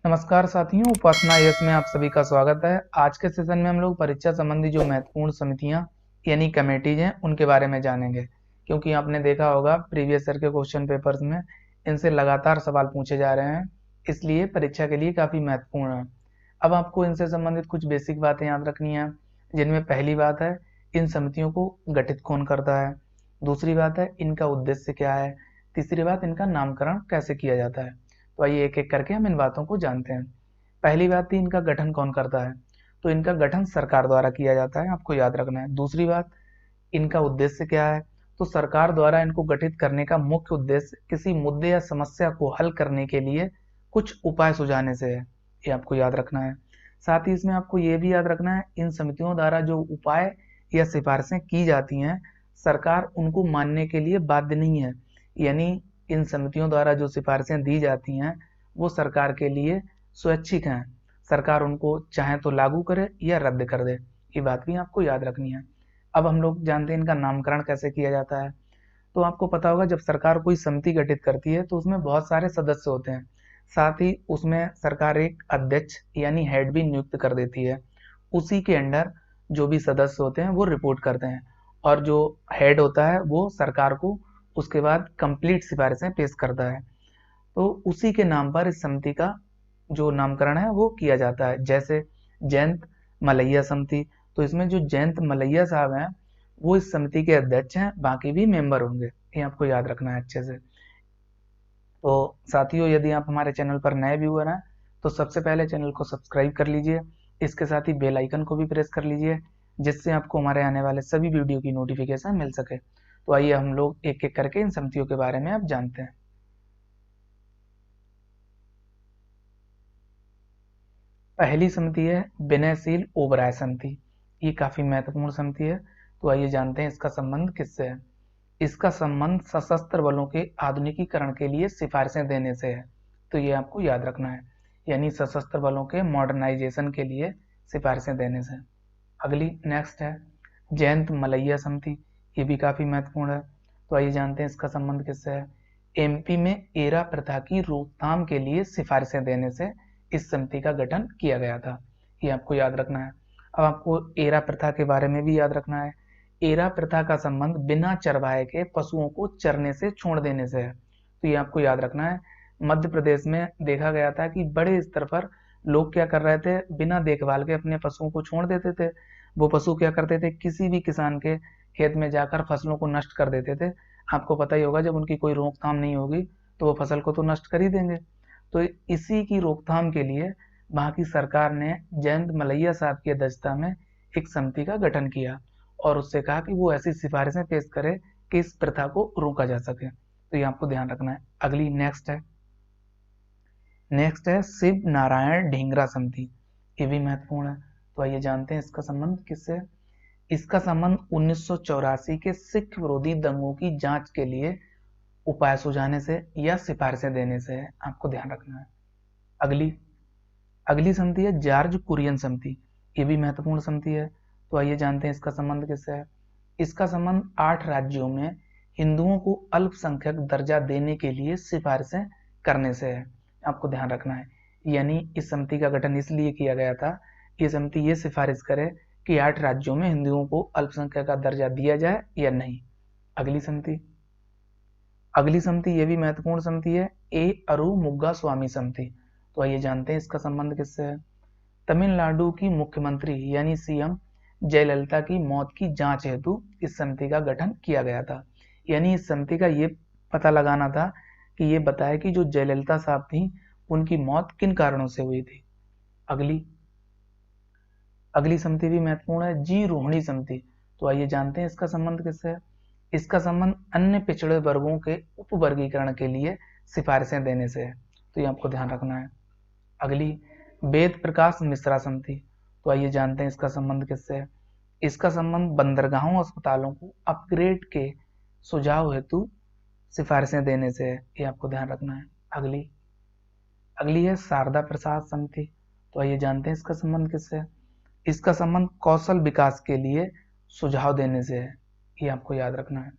नमस्कार साथियों, उपासना यस में आप सभी का स्वागत है। आज के सेशन में हम लोग परीक्षा संबंधी जो महत्वपूर्ण समितियां यानी कमेटीज हैं उनके बारे में जानेंगे, क्योंकि आपने देखा होगा प्रीवियस ईयर के क्वेश्चन पेपर्स में इनसे लगातार सवाल पूछे जा रहे हैं, इसलिए परीक्षा के लिए काफ़ी महत्वपूर्ण है। अब आपको इनसे संबंधित कुछ बेसिक बातें याद रखनी है, जिनमें पहली बात है इन समितियों को गठित कौन करता है, दूसरी बात है इनका उद्देश्य क्या है, तीसरी बात इनका नामकरण कैसे किया जाता है। तो आइए एक एक करके हम इन बातों को जानते हैं। पहली बात थी इनका गठन कौन करता है, तो इनका गठन सरकार द्वारा किया जाता है, आपको याद रखना है। दूसरी बात, इनका उद्देश्य क्या है, तो सरकार द्वारा इनको गठित करने का मुख्य उद्देश्य किसी मुद्दे या समस्या को हल करने के लिए कुछ उपाय सुझाने से है, ये आपको याद रखना है। साथ ही इसमें आपको ये भी याद रखना है इन समितियों द्वारा जो उपाय या सिफारिशें की जाती हैं सरकार उनको मानने के लिए बाध्य नहीं है, यानी इन समितियों द्वारा जो सिफारिशें दी जाती हैं वो सरकार के लिए स्वैच्छिक हैं, सरकार उनको चाहे तो लागू करे या रद्द कर दे, ये बात भी आपको याद रखनी है। अब हम लोग जानते हैं इनका नामकरण कैसे किया जाता है। तो आपको पता होगा जब सरकार कोई समिति गठित करती है तो उसमें बहुत सारे सदस्य होते हैं, साथ ही उसमें सरकार एक अध्यक्ष यानी हेड भी नियुक्त कर देती है। उसी के अंडर जो भी सदस्य होते हैं वो रिपोर्ट करते हैं, और जो हेड होता है वो सरकार को उसके बाद कंप्लीट सिफारिशें पेश करता है। तो उसी के नाम पर इस समिति का जो नामकरण है वो किया जाता है। जैसे जयंत मलैया समिति, तो इसमें जो जयंत मलैया साहब हैं वो इस समिति के अध्यक्ष हैं, बाकी भी मेंबर होंगे, ये आपको याद रखना है अच्छे से। तो साथियों, यदि आप हमारे चैनल पर नए व्यूअर हैं तो सबसे पहले चैनल को सब्सक्राइब कर लीजिए, इसके साथ ही बेल आइकन को भी प्रेस कर लीजिए, जिससे आपको हमारे आने वाले सभी वीडियो की नोटिफिकेशन मिल सके। तो आइए हम लोग एक एक करके इन समितियों के बारे में अब जानते हैं। पहली समिति है विनयशील ओबराय समिति, ये काफी महत्वपूर्ण समिति है। तो आइए जानते हैं इसका संबंध किससे है। इसका संबंध सशस्त्र बलों के आधुनिकीकरण के लिए सिफारिशें देने से है, तो ये आपको याद रखना है, यानी सशस्त्र बलों के मॉडर्नाइजेशन के लिए सिफारिशें देने से। अगली नेक्स्ट है जयंत मलैया समिति, ये भी काफी महत्वपूर्ण है। तो आइए जानते हैं इसका संबंध किससे है। एमपी में एरा प्रथा की रोकथाम के लिए सिफारिशें देने से इस समिति का गठन किया गया था, ये आपको याद रखना है। अब आपको एरा प्रथा के बारे में भी याद रखना है। एरा प्रथा का संबंध बिना चरवाहे के पशुओं को चरने से छोड़ देने से है, तो ये आपको याद रखना है। मध्य प्रदेश में देखा गया था कि बड़े स्तर पर लोग क्या कर रहे थे, बिना देखभाल के अपने पशुओं को छोड़ देते थे। वो पशु क्या करते थे, किसी भी किसान के खेत में जाकर फसलों को नष्ट कर देते थे। आपको पता ही होगा जब उनकी कोई रोकथाम नहीं होगी तो वो फसल को तो नष्ट कर ही देंगे। तो इसी की रोकथाम के लिए वहाँ की सरकार ने जयंत मलैया साहब की अध्यक्षता में एक समिति का गठन किया और उससे कहा कि वो ऐसी सिफारिशें पेश करे कि इस प्रथा को रोका जा सके, तो ये आपको ध्यान रखना है। अगली नेक्स्ट है शिव नारायण ढींगरा समिति, ये भी महत्वपूर्ण है। तो आइए जानते हैं इसका संबंध किससे है। इसका संबंध 1984 के सिख विरोधी दंगों की जांच के लिए उपाय सुझाने से या सिफारिशें देने से है, आपको ध्यान रखना है। अगली अगली समिति है जॉर्ज कुरियन समिति, ये भी महत्वपूर्ण समिति है। तो आइए जानते हैं इसका संबंध किससे है। इसका संबंध 8 राज्यों में हिंदुओं को अल्पसंख्यक दर्जा देने के लिए सिफारिशें करने से है, आपको ध्यान रखना है। यानी इस समिति का गठन इसलिए किया गया था, ये समिति ये सिफारिश करे कि 8 राज्यों में हिंदुओं को अल्पसंख्यक का दर्जा दिया जाए या नहीं। अगली समिति ये भी महत्वपूर्ण समिति है ए अरु मुग्गा स्वामी समिति। तो आइए जानते हैं इसका संबंध किससे है। तमिलनाडु की मुख्यमंत्री यानी सीएम जयललिता की मौत की जांच हेतु इस समिति का गठन किया गया था, यानी इस समिति का ये पता लगाना था कि ये बताए कि जो जयललिता साहब थी उनकी मौत किन कारणों से हुई थी। अगली समिति भी महत्वपूर्ण है जी रोहिणी समिति। तो आइए जानते हैं इसका संबंध किससे है। इसका संबंध अन्य पिछड़े वर्गों के उपवर्गीकरण के लिए सिफारिशें देने से है, तो ये आपको ध्यान रखना है। अगली वेद प्रकाश मिश्रा समिति। तो आइए जानते हैं इसका संबंध किससे है। इसका संबंध बंदरगाहों अस्पतालों को अपग्रेड के सुझाव हेतु सिफारिशें देने से है, ये आपको ध्यान रखना है। अगली है शारदा प्रसाद समिति। तो आइए जानते हैं इसका संबंध किससे है। इसका संबंध कौशल विकास के लिए सुझाव देने से है, ये आपको याद रखना है।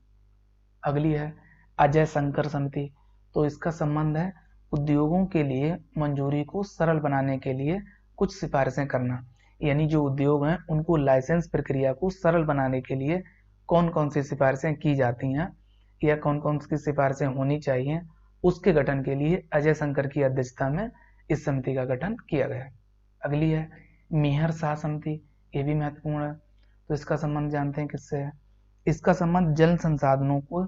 अगली है अजय शंकर समिति। तो इसका संबंध है उद्योगों के लिए मंजूरी को सरल बनाने के लिए कुछ सिफारिशें करना, यानी जो उद्योग हैं उनको लाइसेंस प्रक्रिया को सरल बनाने के लिए कौन कौन सी सिफारिशें की जाती हैं या कौन कौन सी सिफारिशें होनी चाहिए, उसके गठन के लिए अजय शंकर की अध्यक्षता में इस समिति का गठन किया गया। अगली है मेहर शाह समिति, ये भी महत्वपूर्ण है। तो इसका संबंध जानते हैं किससे है? इसका संबंध जल संसाधनों को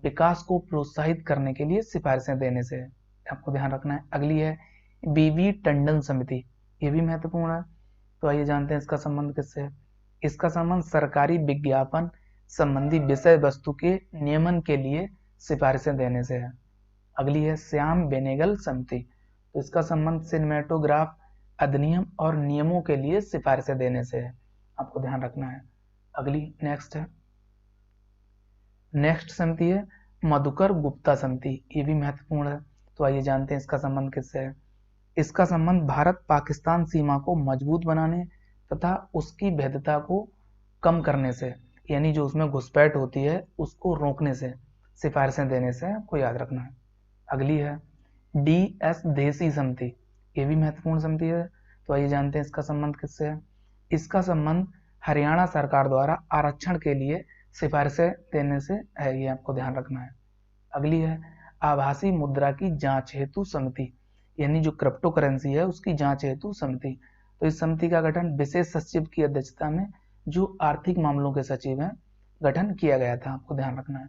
विकास को प्रोत्साहित करने के लिए सिफारिशें देने से है, आपको ध्यान रखना है। अगली है बीवी टंडन समिति, ये भी महत्वपूर्ण है। तो आइए जानते हैं इसका संबंध किससे है? इसका संबंध सरकारी विज्ञापन संबंधी विषय वस्तु के नियमन के लिए सिफारिशें देने से है। अगली है श्याम बेनेगल समिति, तो इसका संबंध सिनेमेटोग्राफ अधिनियम और नियमों के लिए सिफारिशें देने से है, आपको ध्यान रखना है। अगली नेक्स्ट समिति है मधुकर गुप्ता समिति, ये भी महत्वपूर्ण है। तो आइए जानते हैं इसका संबंध किससे है? इसका संबंध भारत पाकिस्तान सीमा को मजबूत बनाने तथा उसकी भेद्यता को कम करने से, यानी जो उसमें घुसपैठ होती है उसको रोकने से सिफारिशें देने से, आपको याद रखना है। अगली है DS देसी समिति, ये भी महत्वपूर्ण समिति है। तो आइए जानते हैं इसका संबंध किससे है? इसका संबंध हरियाणा सरकार द्वारा आरक्षण के लिए सिफारिशें देने से है, ये आपको ध्यान रखना है। अगली है आभासी मुद्रा की जांच हेतु समिति, यानी जो क्रिप्टो करेंसी है उसकी जांच हेतु समिति। तो इस समिति का गठन विशेष सचिव की अध्यक्षता में जो आर्थिक मामलों के सचिव हैं गठन किया गया था, आपको ध्यान रखना है।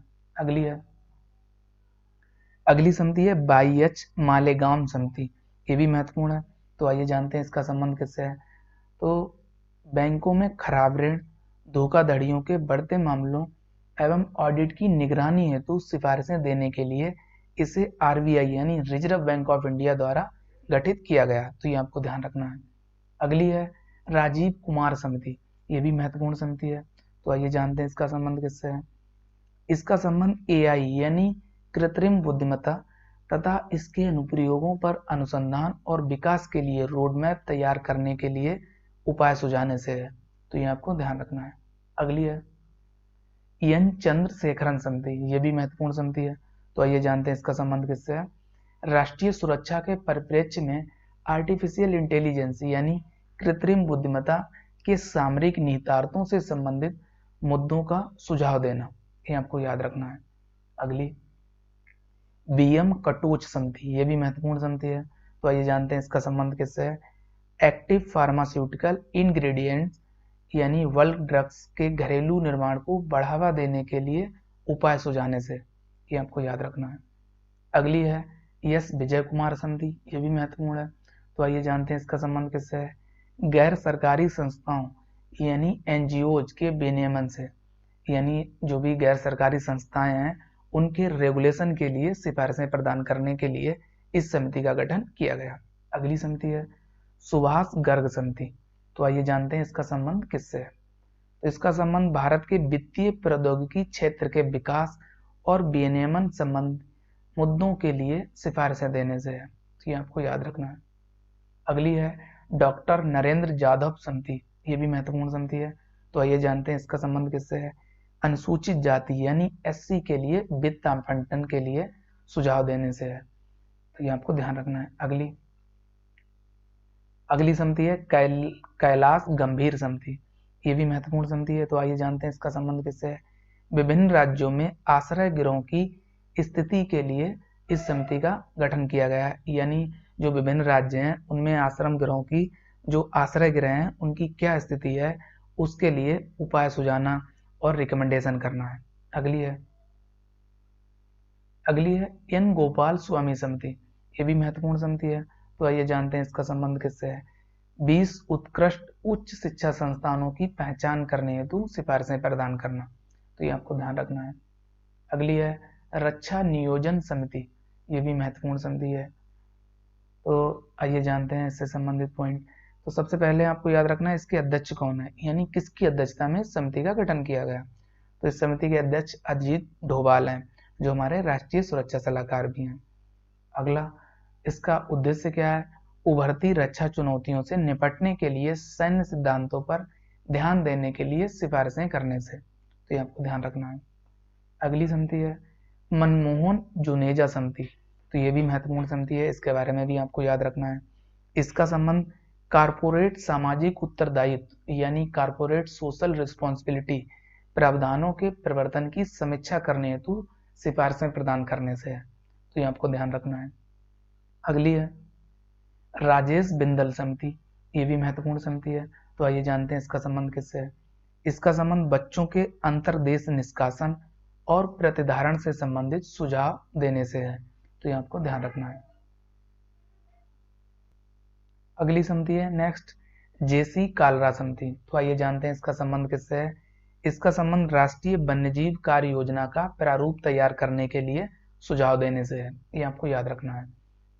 अगली समिति है BIH मालेगांव समिति, ये भी महत्वपूर्ण है। तो आइए जानते हैं इसका संबंध किससे है? तो बैंकों में खराब ऋण, धोखाधड़ियों के बढ़ते मामलों एवं ऑडिट की निगरानी हेतु सिफारिशें देने के लिए इसे RBI यानी रिजर्व बैंक ऑफ इंडिया द्वारा गठित किया गया, तो ये आपको ध्यान रखना है। अगली है राजीव कुमार समिति, ये भी महत्वपूर्ण समिति है। तो आइए जानते हैं इसका संबंध किससे है? इसका संबंध AI यानी कृत्रिम बुद्धिमत्ता तथा इसके अनुप्रयोगों पर अनुसंधान और विकास के लिए रोड मैप तैयार करने के लिए उपाय सुझाने से है, तो ये आपको ध्यान रखना है। अगली है N चंद्रशेखरन समिति, ये भी महत्वपूर्ण समिति है। तो आइए जानते हैं इसका संबंध किससे है? राष्ट्रीय सुरक्षा के परिप्रेक्ष्य में आर्टिफिशियल इंटेलिजेंस यानी कृत्रिम बुद्धिमत्ता के सामरिक निहितार्थों से संबंधित मुद्दों का सुझाव देना, ये आपको याद रखना है। अगली BM कटोच समिति, ये भी महत्वपूर्ण समिति है। तो आइए जानते हैं इसका संबंध किससे है? एक्टिव फार्मास्यूटिकल इंग्रेडिएंट्स यानी बल्क ड्रग्स के घरेलू निर्माण को बढ़ावा देने के लिए उपाय सुझाने से, ये आपको याद रखना है। अगली है S विजय कुमार समिति, ये भी महत्वपूर्ण है। तो आइए जानते हैं इसका संबंध किससे है? गैर सरकारी संस्थाओं यानी NGOs के विनियमन से, यानी जो भी गैर सरकारी संस्थाएं हैं उनके रेगुलेशन के लिए सिफारिशें प्रदान करने के लिए इस समिति का गठन किया गया। अगली समिति है सुभाष गर्ग समिति। तो आइए जानते हैं इसका संबंध किससे है? तो इसका संबंध भारत के वित्तीय प्रौद्योगिकी क्षेत्र के विकास और विनियमन संबंध मुद्दों के लिए सिफारिशें देने से है, तो ये आपको याद रखना है। अगली है डॉक्टर नरेंद्र जाधव समिति, ये भी महत्वपूर्ण समिति है। तो आइए जानते हैं इसका संबंध किससे है? अनुसूचित जाति यानी SC के लिए वित्त आवंटन के लिए सुझाव देने से है, तो ये आपको ध्यान रखना है। अगली समिति है कैलाश गंभीर समिति, ये भी महत्वपूर्ण समिति है। तो आइए जानते हैं इसका संबंध किससे है? विभिन्न राज्यों में आश्रय गृहों की स्थिति के लिए इस समिति का गठन किया गया है, यानी जो विभिन्न राज्य हैं उनमें आश्रम गृहों की जो आश्रय गृह हैं उनकी क्या स्थिति है उसके लिए उपाय सुझाना और रिकमेंडेशन करना है। अगली है N गोपाल स्वामी समिति, ये भी महत्वपूर्ण समिति है। तो आइए जानते हैं इसका संबंध किससे है? 20 उत्कृष्ट उच्च शिक्षा संस्थानों की पहचान करने हेतु सिफारिशें प्रदान करना, तो ये आपको ध्यान रखना है। अगली है रक्षा नियोजन समिति, ये भी महत्वपूर्ण समिति है। तो आइए जानते हैं इससे संबंधित पॉइंट। तो सबसे पहले आपको याद रखना है इसके अध्यक्ष कौन है, यानी किसकी अध्यक्षता में समिति का गठन किया गया। तो इस समिति के अध्यक्ष अजीत डोभाल हैं, जो हमारे राष्ट्रीय सुरक्षा सलाहकार भी हैं। अगला, इसका उद्देश्य क्या है? उभरती रक्षा चुनौतियों से निपटने के लिए सैन्य सिद्धांतों पर ध्यान देने के लिए सिफारिशें करने से, तो ये आपको ध्यान रखना है। अगली समिति है मनमोहन जुनेजा समिति, तो ये भी महत्वपूर्ण समिति है, इसके बारे में भी आपको याद रखना है। इसका संबंध कारपोरेट सामाजिक उत्तरदायित्व यानी कारपोरेट सोशल रिस्पॉन्सिबिलिटी प्रावधानों के प्रवर्तन की समीक्षा करने हेतु सिफारिशें प्रदान करने से है, तो ये आपको ध्यान रखना है। अगली है राजेश बिंदल समिति, ये भी महत्वपूर्ण समिति है। तो आइए जानते हैं इसका संबंध किससे है। इसका संबंध बच्चों के अंतर्देश निष्कासन और प्रतिधारण से संबंधित सुझाव देने से है, तो ये आपको ध्यान रखना है। अगली समिति है नेक्स्ट जेसी कालरा समिति। तो आइए जानते हैं इसका संबंध किससे है। इसका संबंध राष्ट्रीय वन्यजीव कार्य योजना का प्रारूप तैयार करने के लिए सुझाव देने से है, ये आपको याद रखना है।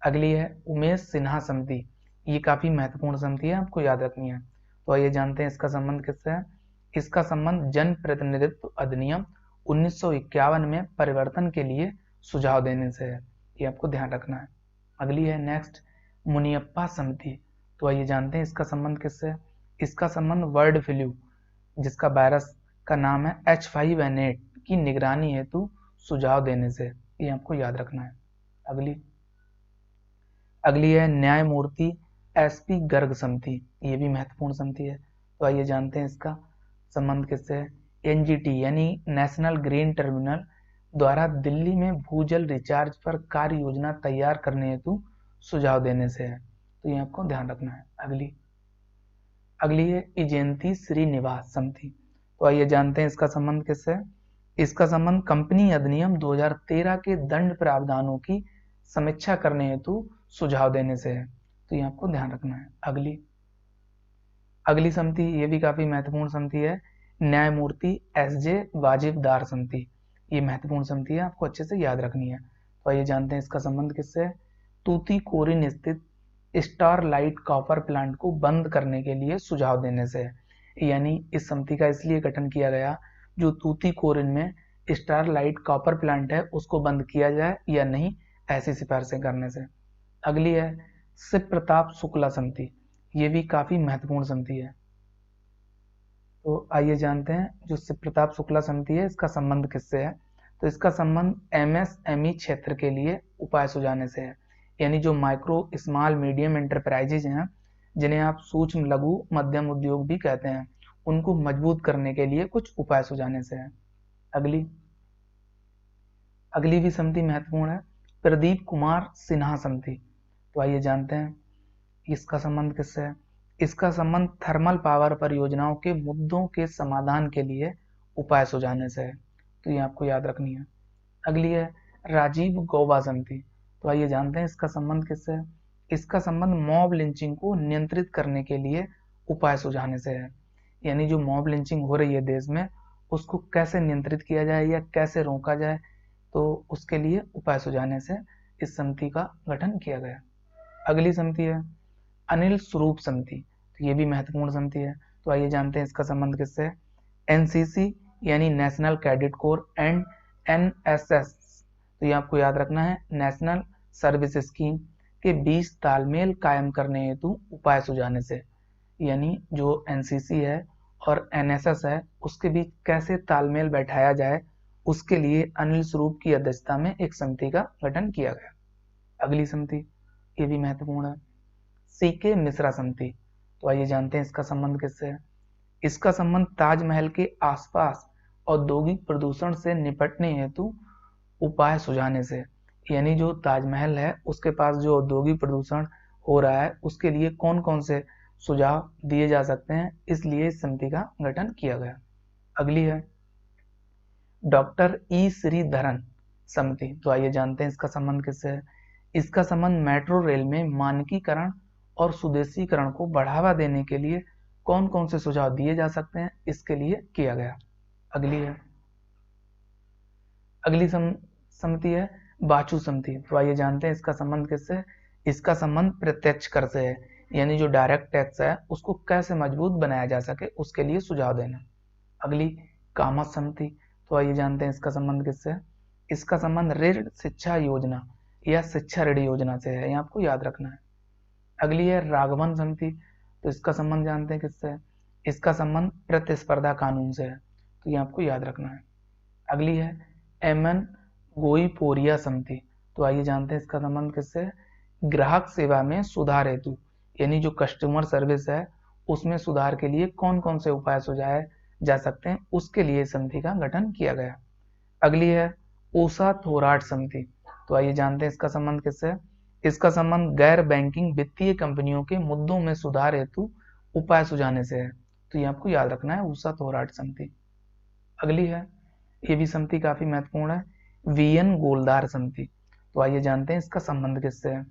अगली है उमेश सिन्हा समिति, ये काफी महत्वपूर्ण समिति है, आपको याद रखनी है। तो आइए जानते हैं इसका संबंध किससे है। इसका संबंध जन प्रतिनिधित्व अधिनियम 1951 में परिवर्तन के लिए सुझाव देने से है, ये आपको ध्यान रखना है। अगली है नेक्स्ट मुनियप्पा समिति। तो आइए जानते हैं इसका संबंध किससे है। इसका संबंध बर्ड फ्लू जिसका वायरस का नाम है H5N8 की निगरानी हेतु सुझाव देने से, ये आपको याद रखना है। अगली है न्यायमूर्ति SP गर्ग समिति, ये भी महत्वपूर्ण समिति है। तो आइए जानते हैं इसका संबंध किससे है। NGT यानी नेशनल ग्रीन ट्रिब्यूनल द्वारा दिल्ली में भूजल रिचार्ज पर कार्य योजना तैयार करने हेतु सुझाव देने से है, तो ये आपको ध्यान रखना है। अगली है इजेंती श्रीनिवास समिति। तो आइए जानते हैं इसका संबंध किससे है। इसका संबंध कंपनी अधिनियम 2013 के दंड प्रावधानों की समीक्षा करने हेतु सुझाव देने से है, तो ये आपको ध्यान रखना है। अगली समिति ये भी काफी महत्वपूर्ण समिति है, न्यायमूर्ति SJ वाजिबदार समिति, ये महत्वपूर्ण समिति है, आपको अच्छे से याद रखनी है। तो आइए जानते हैं इसका संबंध किससे है। तूतीकोरिन स्थित स्टारलाइट कॉपर प्लांट को बंद करने के लिए सुझाव देने से है, यानी इस समिति का इसलिए गठन किया गया जो तूतीकोरिन में स्टारलाइट कॉपर प्लांट है उसको बंद किया जाए या नहीं, ऐसी सिफारिशें करने से। अगली है शिव प्रताप शुक्ला समिति, ये भी काफी महत्वपूर्ण समिति है। तो आइए जानते हैं जो शिव प्रताप शुक्ला समिति है इसका संबंध किससे है। तो इसका संबंध MSME क्षेत्र के लिए उपाय सुझाने से है, यानी जो माइक्रो स्मॉल मीडियम एंटरप्राइजेज हैं जिन्हें आप सूक्ष्म लघु मध्यम उद्योग भी कहते हैं, उनको मजबूत करने के लिए कुछ उपाय सुझाने से है। अगली भी समिति महत्वपूर्ण है प्रदीप कुमार सिन्हा समिति। तो आइए जानते हैं इसका संबंध किससे है। इसका संबंध थर्मल पावर परियोजनाओं के मुद्दों के समाधान के लिए उपाय सुझाने से है, तो ये आपको याद रखनी है। अगली है राजीव गौबा समिति। तो आइए जानते हैं इसका संबंध किससे है। इसका संबंध मॉब लिंचिंग को नियंत्रित करने के लिए उपाय सुझाने से है, यानी जो मॉब लिंचिंग हो रही है देश में उसको कैसे नियंत्रित किया जाए या कैसे रोका जाए, तो उसके लिए उपाय सुझाने से इस समिति का गठन किया गया। अगली समिति है अनिल स्वरूप समिति, तो ये भी महत्वपूर्ण समिति है। तो आइए जानते हैं इसका संबंध किससे है। NCC यानी national cadet corps and NSS, तो ये आपको याद रखना है, नेशनल सर्विस स्कीम के बीच तालमेल कायम करने हेतु उपाय सुझाने से, यानी जो NCC है और NSS है उसके बीच कैसे तालमेल बैठाया जाए उसके लिए अनिल स्वरूप की अध्यक्षता में एक समिति का गठन किया गया। अगली समिति ये भी महत्वपूर्ण है CK मिश्रा समिति। तो आइए जानते हैं इसका संबंध किससे है। इसका संबंध ताजमहल के आसपास औद्योगिक प्रदूषण से निपटने हेतु उपाय सुझाने से, यानी जो ताजमहल है उसके पास जो औद्योगिक प्रदूषण हो रहा है उसके लिए कौन कौन से सुझाव दिए जा सकते हैं, इसलिए इस समिति का गठन किया गया। अगली है डॉक्टर E श्रीधरन समिति। तो आइए जानते हैं इसका संबंध किससे है। इसका संबंध मेट्रो रेल में मानकीकरण और सुदेशीकरण को बढ़ावा देने के लिए कौन कौन से सुझाव दिए जा सकते हैं इसके लिए किया गया। अगली समिति है बाचू समिति। तो आइए जानते हैं इसका संबंध किससे है। इसका संबंध प्रत्यक्ष कर से है, यानी जो डायरेक्ट टैक्स है उसको कैसे मजबूत बनाया जा सके उसके लिए सुझाव देना। अगली कामत समिति। तो आइए जानते हैं इसका संबंध किससे है। इसका संबंध ऋण शिक्षा योजना या शिक्षा ऋण योजना से है, ये आपको याद रखना है। अगली है राघवन समिति। तो इसका संबंध जानते हैं किससे है। इसका संबंध प्रतिस्पर्धा कानून से है, तो ये आपको याद रखना है। अगली है MN गोईपोरिया समिति। तो आइए जानते हैं इसका संबंध किससे है। ग्राहक सेवा में सुधार हेतु, यानी जो कस्टमर सर्विस है उसमें सुधार के लिए कौन कौन से उपाय सुझाए जा सकते हैं, उसके लिए समिति का गठन किया गया। अगली है ऊषा थोराट समिति। तो आइए जानते हैं इसका संबंध किससे है। इसका संबंध गैर बैंकिंग वित्तीय कंपनियों के मुद्दों में सुधार हेतु उपाय सुझाने से है। तो ये आपको याद रखना है, ऊषा थोराट समिति। अगली है, ये भी समिति काफी महत्वपूर्ण है, वीएन गोलदार समिति। तो आइए जानते हैं इसका संबंध किससे है।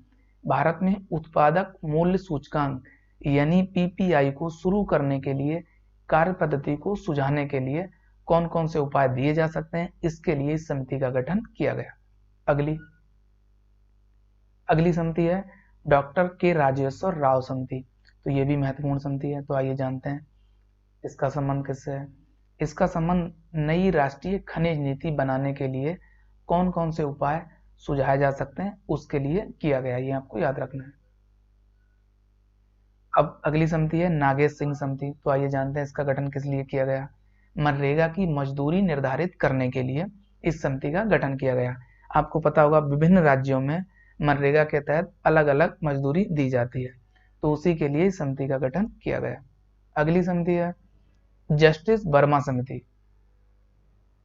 भारत में उत्पादक मूल्य सूचकांक यानी पीपीआई को शुरू करने के लिए कार्य पद्धति को सुझाने के लिए कौन कौन से उपाय दिए जा सकते हैं, इसके लिए इस समिति का गठन किया गया। अगली समिति है डॉक्टर के राजेश्वर राव समिति। तो ये भी महत्वपूर्ण समिति है। तो आइए जानते हैं इसका संबंध किससे है। इसका संबंध नई राष्ट्रीय खनिज नीति बनाने के लिए कौन कौन से उपाय सुझाए जा सकते हैं, उसके लिए किया गया। ये आपको याद रखना है। अब अगली समिति है नागेश सिंह समिति। तो आइए जानते हैं इसका गठन किस लिए किया गया। मनरेगा की मजदूरी निर्धारित करने के लिए इस समिति का गठन किया गया। आपको पता होगा विभिन्न राज्यों में मनरेगा के तहत अलग अलग मजदूरी दी जाती है, तो उसी के लिए इस समिति का गठन किया गया। अगली समिति है जस्टिस वर्मा समिति।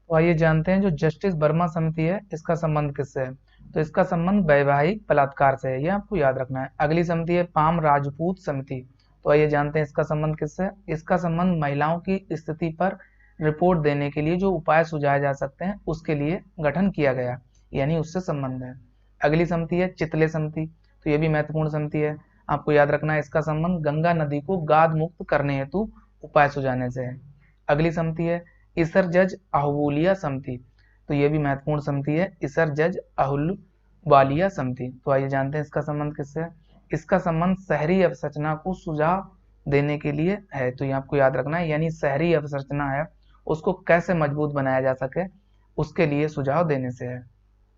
तो आइए जानते हैं जो जस्टिस वर्मा समिति है इसका संबंध किससे है। तो इसका संबंध वैवाहिक बलात्कार से है, ये आपको याद रखना है। अगली समिति है पाम राजपूत समिति। तो आइए जानते हैं इसका संबंध किससे है। इसका संबंध महिलाओं की स्थिति पर रिपोर्ट देने के लिए जो उपाय सुझाए जा सकते हैं उसके लिए गठन किया गया, यानी उससे संबंध है। अगली समिति है चितले समिति। तो ये भी महत्वपूर्ण समिति है, आपको याद रखना है। इसका संबंध गंगा नदी को गाद मुक्त करने हेतु उपाय सुझाने से है। अगली समिति है इसर जज अहलूवालिया समिति। तो ये भी महत्वपूर्ण समिति है, इसर जज अहलूवालिया समिति। तो आइए जानते हैं इसका संबंध किससे है। इसका संबंध शहरी अवसंरचना को सुझाव देने के लिए है। तो ये आपको याद रखना है, यानी शहरी अवसंरचना है उसको कैसे मजबूत बनाया जा सके उसके लिए सुझाव देने से है।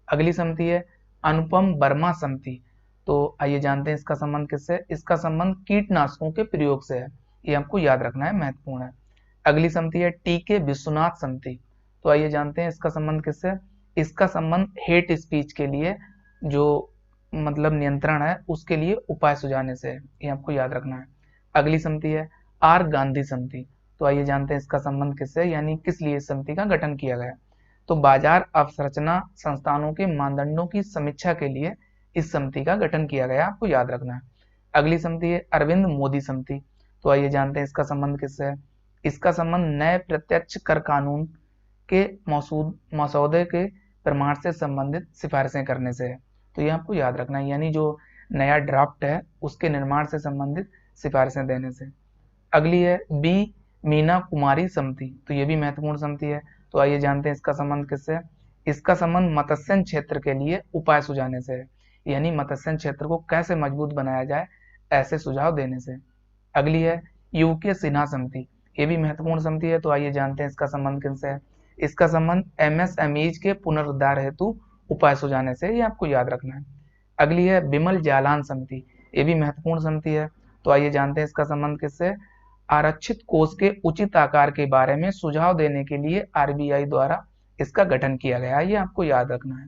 अगली समिति है अनुपम वर्मा समिति। तो आइए जानते हैं इसका संबंध किससे। इसका संबंध कीटनाशकों के प्रयोग से है, ये आपको याद रखना है, महत्वपूर्ण है। अगली समिति है टीके विश्वनाथ समिति। तो आइए जानते हैं इसका संबंध किससे। इसका संबंध हेट स्पीच के लिए जो मतलब नियंत्रण है उसके लिए उपाय सुझाने से है, ये आपको याद रखना है। अगली समिति है आर गांधी समिति। तो आइए जानते हैं इसका संबंध किससे, यानी किस लिए इस समिति का गठन किया गया। तो बाजार अवसंरचना संस्थानों के मानदंडों की समीक्षा के लिए इस समिति का गठन किया गया, आपको याद रखना है। अगली समिति है अरविंद मोदी समिति। तो आइए जानते हैं इसका संबंध किससे है। इसका संबंध नए प्रत्यक्ष कर कानून के मसौदे के प्रमाण से संबंधित सिफारिशें करने से है। तो ये आपको याद रखना है, यानी जो नया ड्राफ्ट है उसके निर्माण से संबंधित सिफारिशें देने से। अगली है बी मीना कुमारी समिति। तो ये भी महत्वपूर्ण समिति है। तो आइए जानते हैं इसका संबंध किससे है। इसका संबंध मत्स्य क्षेत्र के लिए उपाय सुझाने से है, यानी मत्स्य क्षेत्र को कैसे मजबूत बनाया जाए ऐसे सुझाव देने से। अगली है यूके सिन्हा समिति। ये भी महत्वपूर्ण समिति है। तो आइए जानते हैं इसका संबंध किनसे है। इसका संबंध एमएसएमईज के पुनरुद्धार हेतु उपाय सुझाने से, ये आपको याद रखना है। अगली है बिमल जालान समिति। ये भी महत्वपूर्ण समिति है। तो आइए जानते हैं इसका संबंध किससे। आरक्षित कोष के उचित आकार के बारे में सुझाव देने के लिए आरबीआई द्वारा इसका गठन किया गया, ये आपको याद रखना है।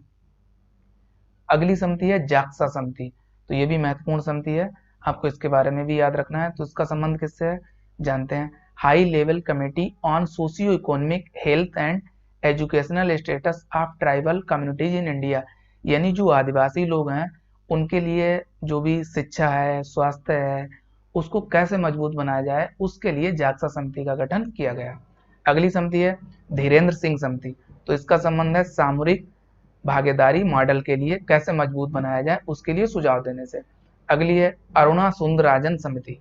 अगली समिति है जाक्सा समिति। तो ये भी महत्वपूर्ण समिति है, आपको इसके बारे में भी याद रखना है। तो इसका संबंध किससे है जानते हैं। High level committee on socio economic health and educational status of tribal communities in India, यानी जो आदिवासी लोग हैं उनके लिए जो भी शिक्षा है, स्वास्थ्य है, उसको कैसे मजबूत बनाया जाए उसके लिए जाक्सा समिति का गठन किया गया। अगली समिति है धीरेन्द्र सिंह समिति। तो इसका संबंध है सामूहिक भागीदारी मॉडल के लिए कैसे मजबूत बनाया जाए उसके लिए सुझाव देने से। अगली है अरुणा सुंदराजन समिति।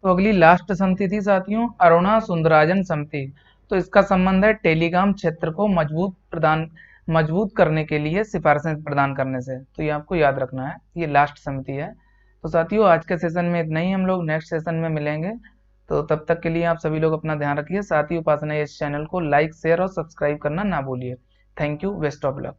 तो अगली लास्ट समिति थी साथियों अरुणा सुंदराजन समिति। तो इसका संबंध है टेलीकॉम क्षेत्र को मजबूत करने के लिए सिफारिशें प्रदान करने से। तो ये आपको याद रखना है, ये लास्ट समिति है। तो साथियों आज के सेशन में इतना ही, हम लोग नेक्स्ट सेशन में मिलेंगे। तो तब तक के लिए आप सभी लोग अपना ध्यान रखिए। साथ ही उपासना इस चैनल को लाइक, शेयर और सब्सक्राइब करना ना भूलिए। Thank you, best of luck.